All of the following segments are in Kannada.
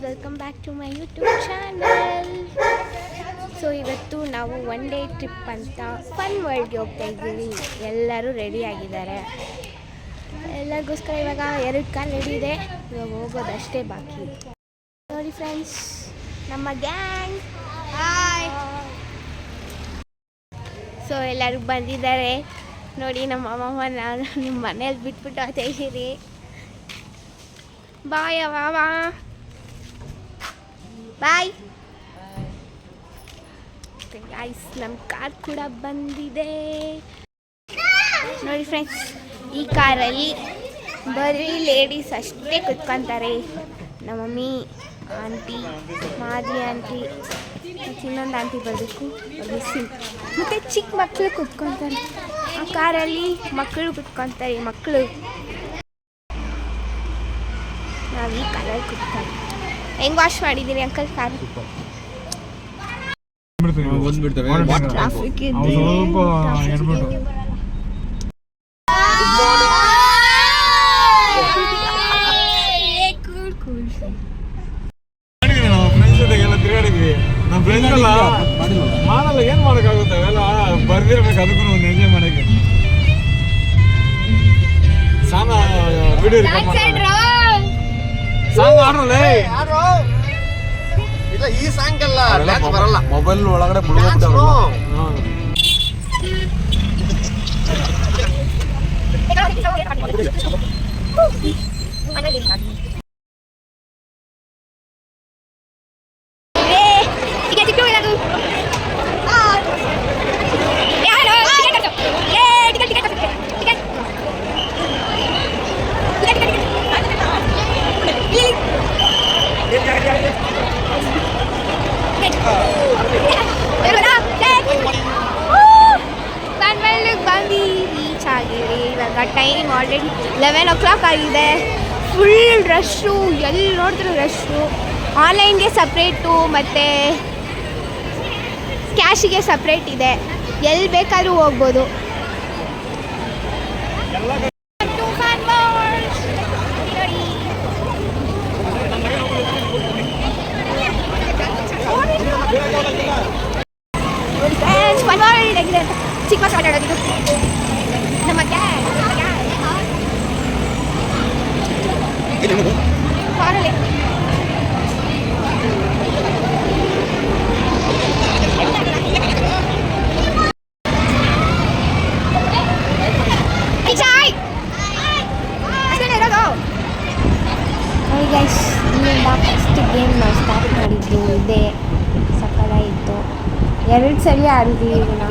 Welcome back to my YouTube channel. So ಇವತ್ತು ನಾವು ಒನ್ ಡೇ ಟ್ರಿಪ್ ಅಂತ ಫನ್ ವರ್ಲ್ಡ್ಗೆ ಹೋಗ್ತಾ ಇದ್ದೀವಿ. ಎಲ್ಲರೂ ರೆಡಿ ಆಗಿದ್ದಾರೆ. ಎಲ್ಲರಿಗೋಸ್ಕರ ಇವಾಗ 2 ಕಾರ್ ರೆಡಿ ಇದೆ. ಇವಾಗ ಹೋಗೋದಷ್ಟೇ ಬಾಕಿ. ನೋಡಿ ಫ್ರೆಂಡ್ಸ್, ನಮ್ಮ ಗ್ಯಾಂಗ್. ಹಾಯ್. ಸೊ ಎಲ್ಲರೂ ಬಂದಿದ್ದಾರೆ ನೋಡಿ. ನಮ್ಮ ಅಮ್ಮಮ್ಮ ನಾನು ನಿಮ್ಮ ಮನೇಲಿ ಬಿಟ್ಬಿಟ್ಟು ಹೋಗ್ತಾ ಇದ್ದೀರಿ. ಬಾಯ್ ಅವ ಬಾಯ್. ಗೈಸ್, ನಮ್ಮ ಕಾರ್ ಕೂಡ ಬಂದಿದೆ ನೋಡಿ ಫ್ರೆಂಡ್ಸ್. ಈ ಕಾರಲ್ಲಿ ಬರೀ ಲೇಡೀಸ್ ಅಷ್ಟೇ ಕುತ್ಕೊತಾರೆ. ನಮ್ಮ ಮಮ್ಮಿ, ಆಂಟಿ, ಮಾದಿ ಆಂಟಿ, ಇನ್ನೊಂದು ಆಂಟಿ ಬರಬೇಕು, ಮತ್ತು ಚಿಕ್ಕ ಮಕ್ಕಳು ಕುತ್ಕೊತಾರೆ. ಆ ಕಾರಲ್ಲಿ ಮಕ್ಕಳು ಕುತ್ಕೊತಾರೆ. ಮಕ್ಕಳು ನಾವು ಈ ಕಾರಲ್ಲಿ ಕುತ್ಕೊಂಡು ಹೆಂಗೆ ವಾಶ್ ಮಾಡಿದ್ದೀರಿ ಅಂಕಲ್ ಕಾರ್? ಟ್ರಾಫಿಕ್ ಇದೆ. ಮಾಡಲ್ಲ, ಏನ್ ಮಾಡಕ್ಕಾಗುತ್ತೆ? ಅವೆಲ್ಲ ಬರ್ದಿರ್ಬೇಕು. ಅದಕ್ಕೂ ಒಂದು ಎಂಜಾಯ್ ಮಾಡಕ್ಕೆ ಸಾಂಗ್ ವಿಡಿಯೋ ಸಾಂಗ್ ಆಡಲ್ಲ. ಇಲ್ಲ, ಈ ಸಾಂಗ್ ಅಲ್ಲ, ಡ್ಯಾನ್ಸ್ ಬರಲ್ಲ. ಮೊಬೈಲ್ ಒಳಗಡೆ ಬಿಡ್ಬೋದು. ಇವಾಗ ಟೈಮ್ ಆಲ್ರೆಡಿ 11 o'clock ಆಗಿದೆ. ಫುಲ್ ರಶ್ಶು, ಎಲ್ಲಿ ನೋಡಿದ್ರು ರಶ್ಶು. ಆನ್ಲೈನ್ಗೆ ಸಪ್ರೇಟು ಮತ್ತು ಕ್ಯಾಶಿಗೆ ಸಪ್ರೇಟ್ ಇದೆ. ಎಲ್ಲಿ ಬೇಕಾದರೂ ಹೋಗ್ಬೋದು. ಚಿಕ್ಕ ಮಕ್ಕಳು ಆಟಾಡೋದು ನಮ್ಮ ಕಾರಲ್ಲಿ. ಗೈಸ್, ಇಲ್ಲಿಂದ ಫಸ್ಟ್ ಗೇಮ್ ನಾವು ಸ್ಟಾರ್ಟ್ ಮಾಡಿದ್ದು ಇದೆ. ಸಕ್ಕತ್ತಾಗಿತ್ತು. 2 ಸಲ ಆಡಿದ್ದೀವಿ ಇದನ್ನು.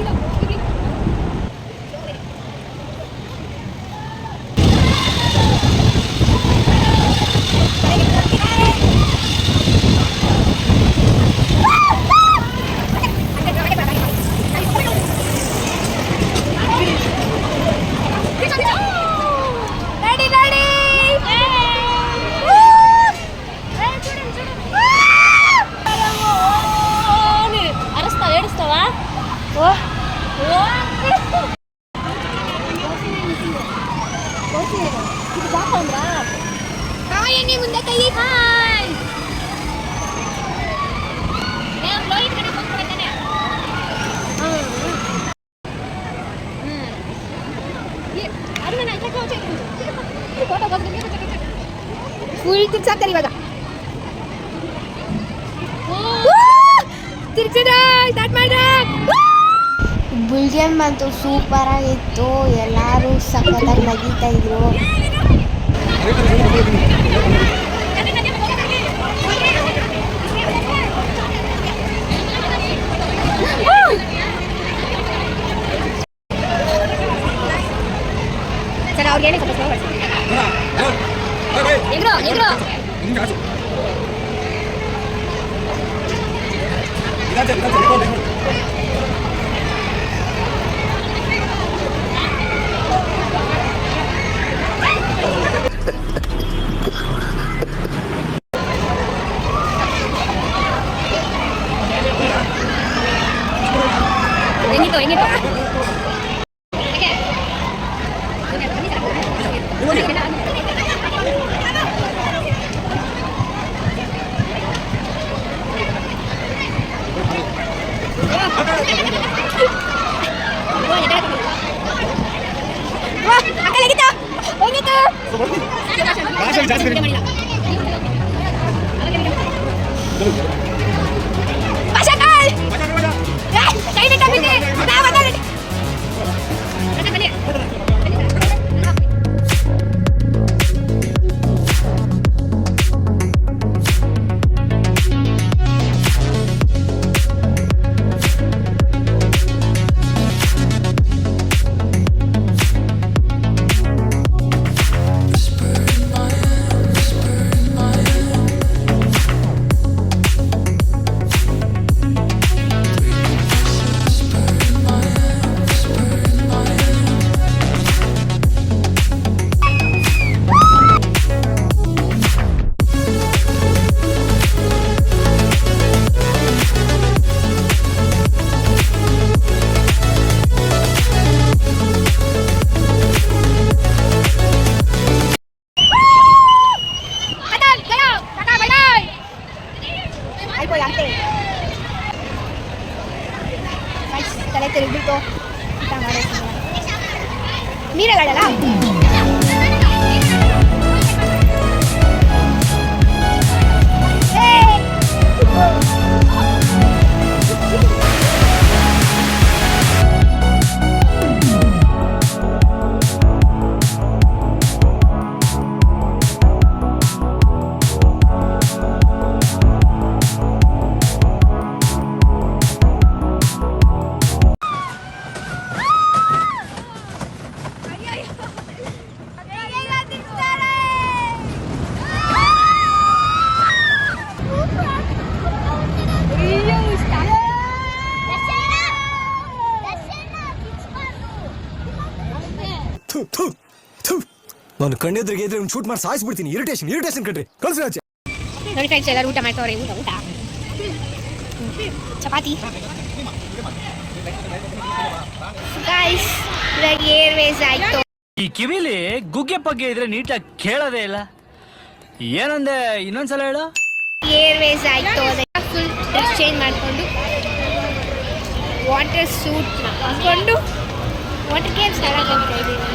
ಮುಂದೆ ಕೈ ಹಾಯ್. ಫುಲ್ ತಿರ್ಸಾಕ್ತಾರೆ ಇವಾಗ. ತಿರ್ಸಿದ ಸ್ಟಾರ್ಟ್ ಮಾಡ್ರೆ. ಬುಲ್ ಗೇಮ್ ಅಂತೂ ಸೂಪರ್ ಆಗಿತ್ತು. ಎಲ್ಲರೂ ಸಖತ್ತಾಗಿ ನಗೀತಾ ಇದ್ರು. ಸರ್ ಅವ್ರಿಗೆ ತಲೆ ತಿರುಗಿಬಿಟ್ಟು ಮೀನುಗಳಲ್ಲ ನಾನು ಕಣ್ಣೆದ್ರಿಗೆ ಇದ್ರೆ ಶೂಟ್ ಮಾಡಿ ಸಾಯಿಸ್ಬಿಡ್ತೀನಿ. ಇರಿಟೇಷನ್ ಕಣ್ರಿ. ಕಳ್ಸಿ ಆಚೆ. ನೋಡಿ ಫ್ರೆಂಡ್ಸ್, ಎಲ್ಲರೂ ಊಟ ಮಾಡ್ತವ್ರೆ. ಊಟ ಚಪಾತಿ ಗೈಸ್. ಇವಾಗ ಏರ್ವೇಸ್ ಆಯ್ತು. ಈ ಕಿವಿಲಿ ಗುಗ್ಗೆ ಪಗ್ಗೆ ಇದ್ರೆ ನೀಟಾಗಿ ಕೇಳೋದೇ ಇಲ್ಲ. ಏನಂದೆ ಇನ್ನೊಂದ್ಸಲ ಹೇಳು. ಏರ್ವೇಸ್ ಆಯ್ತು. ಫುಲ್ ಡ್ರೆಸ್ ಚೇಂಜ್ ಮಾಡಿಕೊಂಡು ವಾಟರ್ ಸೂಟ್ನ ಹಾಕೊಂಡು ವಾಟರ್ ಗೇಮ್ಸ್ ಆಡಕ್ಕೆ ಹೋಗ್ತಾ ಇದ್ದೀವಿ.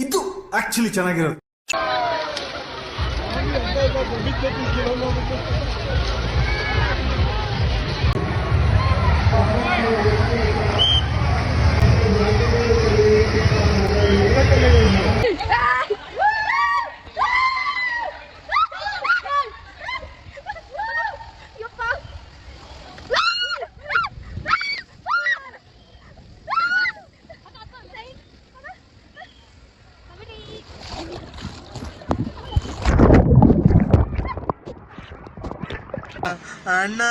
ಇದು ಆಕ್ಚುಲಿ ಚೆನ್ನಾಗಿರೋದು. ಅಣ್ಣ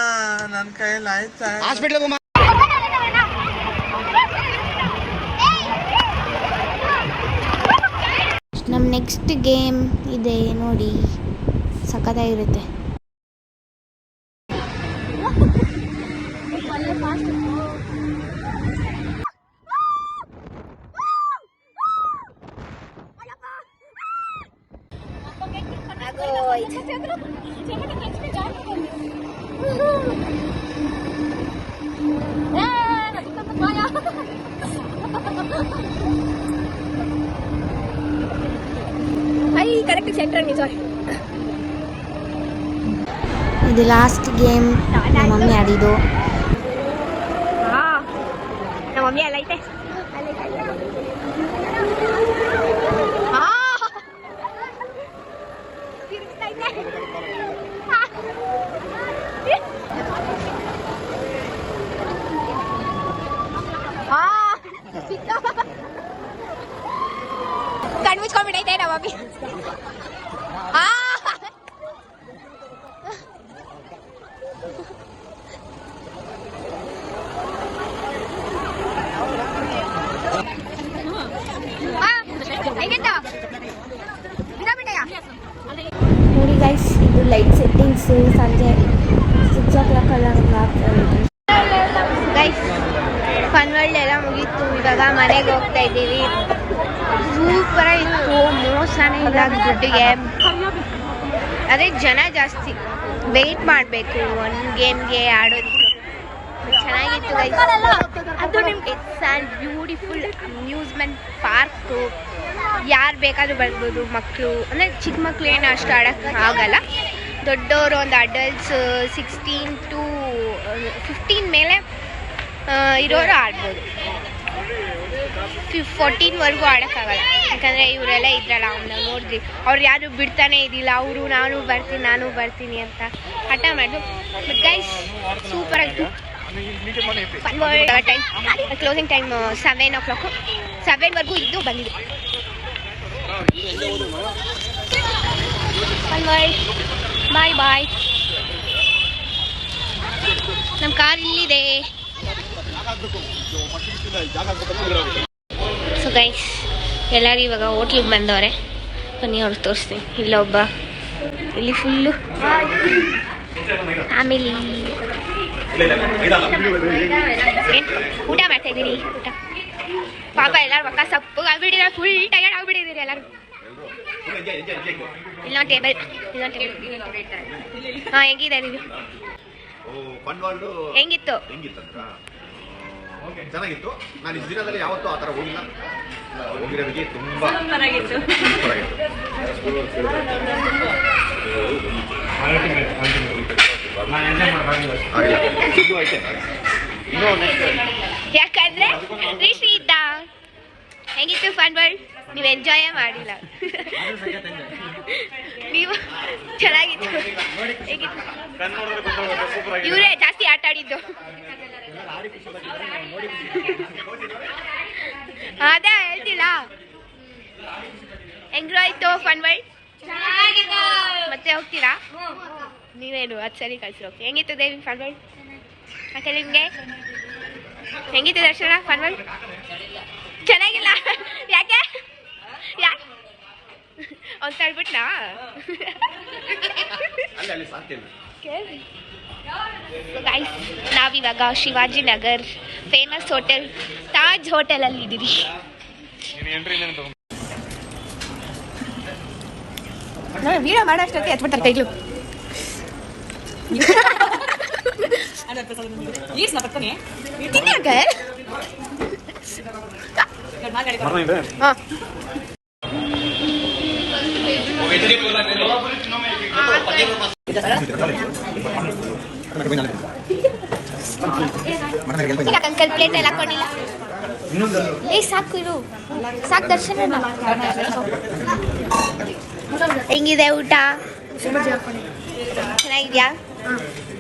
ನನ್ನ ಕೈಯಲ್ಲಿ ಆಯ್ತಾ? ನಮ್ಮ ನೆಕ್ಸ್ಟ್ ಗೇಮ್ ಇದೆ ನೋಡಿ, ಸಖತ್ತಾಗಿರುತ್ತೆ. ಇದು ಲಾಸ್ಟ್ ಗೇಮ್ ನಮ್ಮ ಮಮ್ಮಿ ಆಡಿದ್ದು. ನಮ್ಮ ಮಮ್ಮಿ ಅಲ್ಲೈತೆ. ಮಮ್ಮಿ ನೋಡಿ ಗೈಸ್, ಇದು ಲೈಟ್ ಸೆಟ್ಟಿಂಗ್ಸು ಸಂಜೆ 6 o'clock ಆಗ್ತದೆ ಗೈಸ್. ಫನ್ ವರ್ಲ್ಡ್ ಎಲ್ಲ ಮುಗೀತು, ಇವಾಗ ಮನೆಗೆ ಹೋಗ್ತಾ ಇದ್ದೀವಿ. ಸೂಪರ್ ಆಗಿತ್ತು, ಮೋಸನೇ ಇಲ್ಲ ದುಡ್ಡಿಗೆ. ಅದೇ ಜನ ಜಾಸ್ತಿ, ವೆಯ್ಟ್ ಮಾಡಬೇಕು ಒಂದು ಗೇಮ್ಗೆ ಆಡೋದಕ್ಕೆ. ಚೆನ್ನಾಗಿತ್ತು guys. It's and beautiful amusement park. ಯಾರು ಬೇಕಾದರೂ ಬರ್ಬೋದು. ಮಕ್ಕಳು ಅಂದರೆ ಚಿಕ್ಕ ಮಕ್ಕಳು ಏನು ಅಷ್ಟು ಆಡೋಕ್ಕೆ ಆಗಲ್ಲ. ದೊಡ್ಡವರು ಒಂದು ಅಡಲ್ಟ್ಸ್ 16 to 15 ಮೇಲೆ ಇರೋರು ಆಡ್ಬೋದು. 14ವರೆಗೂ ಆಡೋಕ್ಕಾಗಲ್ಲ, ಯಾಕಂದರೆ ಇವರೆಲ್ಲ ಇದ್ರಲ್ಲ, ಅವ್ನ ನೋಡಿದ್ರಿ. ಅವ್ರು ಯಾರು ಬಿಡ್ತಾನೆ ಇದ್ದಿಲ್ಲ. ಅವರು ನಾನು ಬರ್ತೀನಿ ಅಂತ ಹಠ ಮಾಡಿದ್ರು. ಬಟ್ ಗೈಸ್ ಸೂಪರ್ ಆಗಿತ್ತು. Time closing time 7 o'clock. 7ವರೆಗೂ ಇದ್ದು ಬಂದಿದೆ. ಬಾಯ್ ಬಾಯ್. ನಮ್ಮ ಕಾರ್ ಇಲ್ಲಿದೆ. ಸೊ ಗೈಸ್, ಎಲ್ಲರೂ ಇವಾಗ ಹೋಟ್ಲಿಗೆ ಬಂದವ್ರೆ. ಬನ್ನಿ ಅವ್ರಿಗೆ ತೋರಿಸ್ತೀನಿ. ಇಲ್ಲೊಬ್ಬ, ಇಲ್ಲಿ ಫುಲ್ಲು ಆಮೇಲೆ ಊಟ ಮಾಡ್ತಾ ಇದ್ದೀರಿ. ಊಟ ಪಾಪ ಎಲ್ಲರೂ ಪಕ್ಕ ಸಪ್ಪು ಆಗ್ಬಿಟ್ಟಿದ್ದಾರೆ, ಫುಲ್ ಟಯರ್ಡ್ ಆಗ್ಬಿಟ್ಟಿದ್ದೀರಿ ಎಲ್ಲರೂ. ಇಲ್ಲೊಂದು ಟೇಬಲ್. ಹಾಂ, ಹೆಂಗಿದೆ ನೀವು? ಹೆಂಗಿತ್ತು? ಚೆನ್ನಾಗಿತ್ತು. ನಾನು ಇಷ್ಟು ದಿನದಲ್ಲಿ ಯಾವತ್ತೂ ಆ ಥರ ಹೋಗಿಲ್ಲ. ಹೋಗಿರೋದಕ್ಕೆ ತುಂಬ ಚೆನ್ನಾಗಿತ್ತು. ಯಾಕಂದ್ರೆ ರಿಷಿ ಇದ್ದ. ಹೆಂಗಿತ್ತು ಫನ್ ವರ್ಲ್ಡ್? ನೀವು ಎಂಜಾಯೇ ಮಾಡಿಲ್ಲ. ನೀವು ಚೆನ್ನಾಗಿತ್ತು. ಹೇಗಿತ್ತು? ಇವರೇ ಜಾಸ್ತಿ ಆಟ ಆಡಿದ್ದು. ಅದೇ ಹೇಳ್ತಿಲ್ಲ. ಹೆಂಗ್ರು ಆಯ್ತು ಫನ್ ವರ್ಲ್ಡ್? ಮತ್ತೆ ಹೋಗ್ತೀರಾ? ನೀವೇನು 10 ಸರಿ ಕಳ್ಸಿರೋ. ಹೆಂಗಿತ್ತು ದೇವಿ ಫನ್ ವರ್ಲ್ಡ್? ಮತ್ತೆ ನಿಮಗೆ ಹೆಂಗಿತ್ತು ದರ್ಶನ ಫನ್ ವರ್ಲ್ಡ್? ಚೆನ್ನಾಗಿಲ್ಲ. ಯಾಕೆ ಅವ್ನು ತಳ್ಬಿಟ್ನಾ? ಗೈಸ್, ನಾವಿವಾಗ ಶಿವಾಜಿನಗರ್ ಫೇಮಸ್ ಹೋಟೆಲ್ ತಾಜ್ ಹೋಟೆಲಲ್ಲಿ ಇದ್ದೀವಿ. ವೀಡಿಯೋ ಮಾಡೋಷ್ಟೊತ್ತಿಗೆ ಹಚ್ಬಿಡ್ತಾರೆ ಕೈಗಳು. ಅಂಕಲ್ ಪ್ಲೇಟ್ ಎಲ್ಲ ಹಾಕೊಂಡಿಲ್ಲ. ಸಾಕು ಇರು, ಸಾಕು ದರ್ಶನ. ಹೆಂಗಿದೆ ಊಟ? ಚೆನ್ನಾಗಿದ್ಯಾ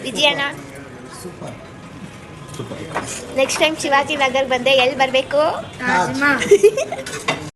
ವಿಜಯಣ್ಣ? ನೆಕ್ಸ್ಟ್ ಟೈಮ್ ಶಿವಾಜಿನಗರ್ ಬಂದೆ ಎಲ್ಲಿ ಬರಬೇಕು?